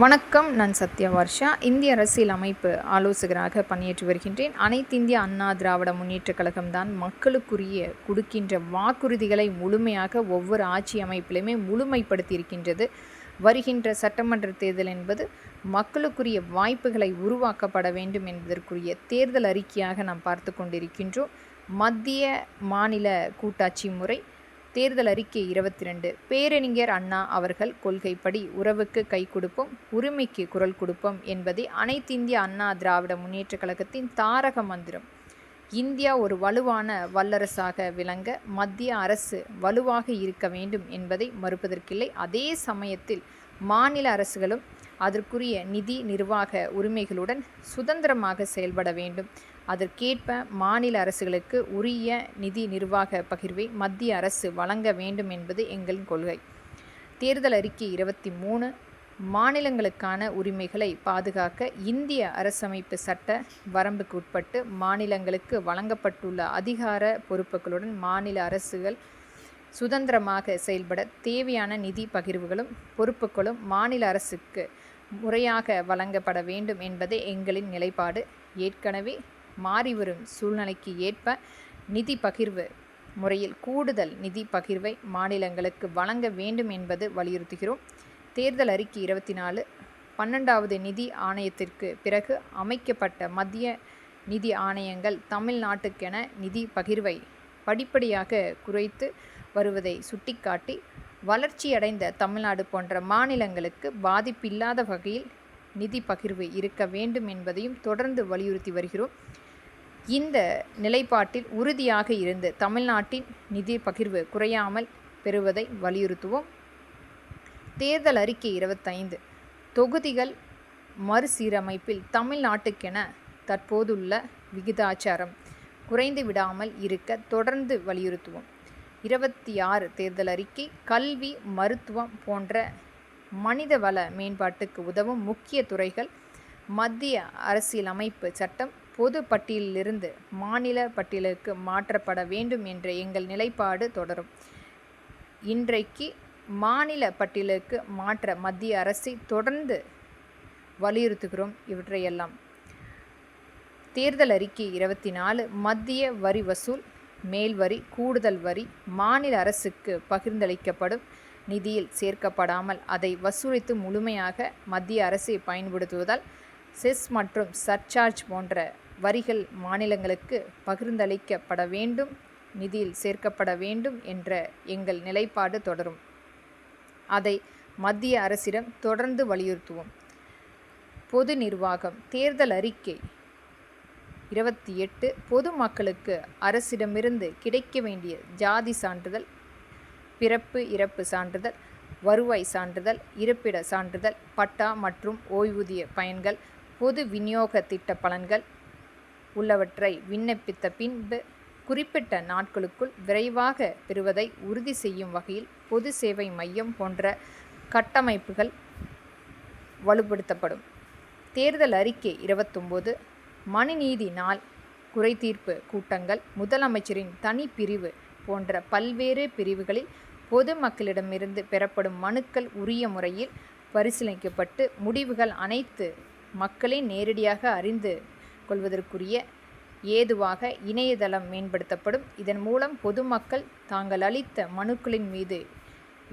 வணக்கம். நான் சத்யா வர்ஷா. இந்திய அரசியல் அமைப்பு ஆலோசகராக பணியாற்றி வருகின்றேன். அனைத்து இந்திய அண்ணா திராவிட முன்னேற்றக் கழகம்தான் மக்களுக்குரிய கொடுக்கின்ற வாக்குறுதிகளை முழுமையாக ஒவ்வொரு ஆட்சி அமைப்பிலுமே முழுமைப்படுத்தி இருக்கின்றது. வருகின்ற சட்டமன்ற தேர்தல் என்பது மக்களுக்குரிய வாய்ப்புகளை உருவாக்கப்பட வேண்டும் என்பதற்குரிய தேர்தல் அறிக்கையாக நாம் பார்த்து கொண்டிருக்கின்றோம். மத்திய மாநில கூட்டாட்சி முறை தேர்தல் அறிக்கை 22 பேரறிஞர் அண்ணா அவர்கள் கொள்கைப்படி உறவுக்கு கை கொடுப்போம், உரிமைக்கு குரல் கொடுப்போம் என்பதே அனைத்திந்திய அண்ணா திராவிட முன்னேற்றக் கழகத்தின் தாரக மந்திரம். இந்தியா ஒரு வலுவான வல்லரசாக விளங்க மத்திய அரசு வலுவாக இருக்க வேண்டும் என்பதை மறுப்பதற்கில்லை. அதே சமயத்தில் மாநில அரசுகளும் அதற்குரிய நிதி நிர்வாக உரிமைகளுடன் சுதந்திரமாக செயல்பட வேண்டும். அதற்கேற்ப மாநில அரசுகளுக்கு உரிய நிதி நிர்வாக பகிர்வை மத்திய அரசு வழங்க வேண்டும் என்பது எங்களின் கொள்கை. தேர்தல் அறிக்கை 23 மாநிலங்களுக்கான உரிமைகளை பாதுகாக்க இந்திய அரசமைப்பு சட்ட வரம்புக்கு உட்பட்டு மாநிலங்களுக்கு வழங்கப்பட்டுள்ள அதிகார பொறுப்புகளுடன் மாநில அரசுகள் சுதந்திரமாக செயல்பட தேவையான நிதி பகிர்வுகளும் பொறுப்புகளும் மாநில அரசுக்கு முறையாக வழங்கப்பட வேண்டும் என்பதே எங்களின் நிலைப்பாடு. ஏற்கனவே மாறிவரும் சூழ்நிலைக்கு ஏற்ப நிதி பகிர்வு முறையில் கூடுதல் நிதி பகிர்வை மாநிலங்களுக்கு வழங்க வேண்டும் என்பது வலியுறுத்துகிறோம். தேர்தல் அறிக்கை 24 12வது நிதி ஆணையத்திற்கு பிறகு அமைக்கப்பட்ட மத்திய நிதி ஆணையங்கள் தமிழ்நாட்டுக்கென நிதி பகிர்வை படிப்படியாக குறைத்து வருவதை சுட்டிக்காட்டி வளர்ச்சியடைந்த தமிழ்நாடு போன்ற மாநிலங்களுக்கு பாதிப்பில்லாத வகையில் நிதி பகிர்வு இருக்க வேண்டும் என்பதையும் தொடர்ந்து வலியுறுத்தி வருகிறோம். இந்த நிலைப்பாட்டில் உறுதியாக இருந்து தமிழ்நாட்டின் நிதி பகிர்வு குறையாமல் பெறுவதை வலியுறுத்துவோம். தேர்தல் அறிக்கை 25 தொகுதிகள் மறுசீரமைப்பில் தமிழ்நாட்டுக்கென தற்போதுள்ள விகிதாச்சாரம் குறைந்து விடாமல் இருக்க தொடர்ந்து வலியுறுத்துவோம். 26 தேர்தல் அறிக்கை கல்வி, மருத்துவம் போன்ற மனிதவள மேம்பாட்டுக்கு உதவும் முக்கிய துறைகள் மத்திய அரசியலமைப்பு சட்டம் பொது பட்டியலிலிருந்து மாநில பட்டியலுக்கு மாற்றப்பட வேண்டும் என்ற எங்கள் நிலைப்பாடு தொடரும். இன்றைக்கு மாநில பட்டியலுக்கு மாற்ற மத்திய அரசை தொடர்ந்து வலியுறுத்துகிறோம். இவற்றையெல்லாம் தேர்தல் அறிக்கை 24 மத்திய வரி வசூல், மேல் வரி, கூடுதல் வரி மாநில அரசுக்கு பகிர்ந்தளிக்கப்படும் நிதியில் சேர்க்கப்படாமல் அதை வசூலித்து முழுமையாக மத்திய அரசை பயன்படுத்துவதால் செஸ் மற்றும் சர்சார்ஜ் போன்ற வரிகள் மாநிலங்களுக்கு பகிர்ந்தளிக்கப்பட வேண்டும், நிதியில் சேர்க்கப்பட வேண்டும் என்ற எங்கள் நிலைப்பாடு தொடரும். அதை மத்திய அரசிடம் தொடர்ந்து வலியுறுத்துவோம். பொது நிர்வாகம் தேர்தல் அறிக்கை 28 பொதுமக்களுக்கு அரசிடமிருந்து கிடைக்க வேண்டிய ஜாதி சான்றிதழ், பிறப்பு இறப்பு சான்றிதழ், வருவாய் சான்றிதழ், இருப்பிட சான்றிதழ், பட்டா மற்றும் ஓய்வூதிய பயன்கள், பொது விநியோக திட்ட பலன்கள் உள்ளவற்றை விண்ணப்பித்த பின்பு குறிப்பிட்ட நாட்களுக்குள் விரைவாக பெறுவதை உறுதி செய்யும் வகையில் பொது சேவை மையம் போன்ற கட்டமைப்புகள் வலுப்படுத்தப்படும். தேர்தல் அறிக்கை 29 மனுநீதி நாள், குறைதீர்ப்பு கூட்டங்கள், முதலமைச்சரின் தனி பிரிவு போன்ற பல்வேறு பிரிவுகளில் பொதுமக்களிடமிருந்து பெறப்படும் மனுக்கள் உரிய முறையில் பரிசீலிக்கப்பட்டு முடிவுகள் அனைத்து மக்களே நேரடியாக அறிந்து கொள்வதற்குரிய ஏதுவாக இணையதளம் மேம்படுத்தப்படும். இதன் மூலம் பொதுமக்கள் தாங்கள் அளித்த மனுக்களின் மீது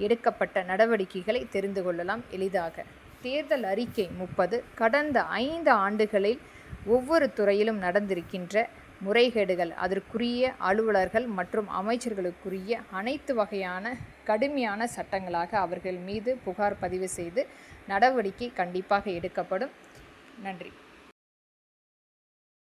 எடுக்கப்பட்ட நடவடிக்கைகளை தெரிந்து கொள்ளலாம் எளிதாக. தேர்தல் அறிக்கை 30 கடந்த 5 ஆண்டுகளில் ஒவ்வொரு துறையிலும் நடந்திருக்கின்ற முறைகேடுகள், அதற்குரிய அலுவலர்கள் மற்றும் அமைச்சர்களுக்குரிய அனைத்து வகையான கடுமையான சட்டங்களாக அவர்கள் மீது புகார் பதிவு செய்து நடவடிக்கை கண்டிப்பாக எடுக்கப்படும். நன்றி.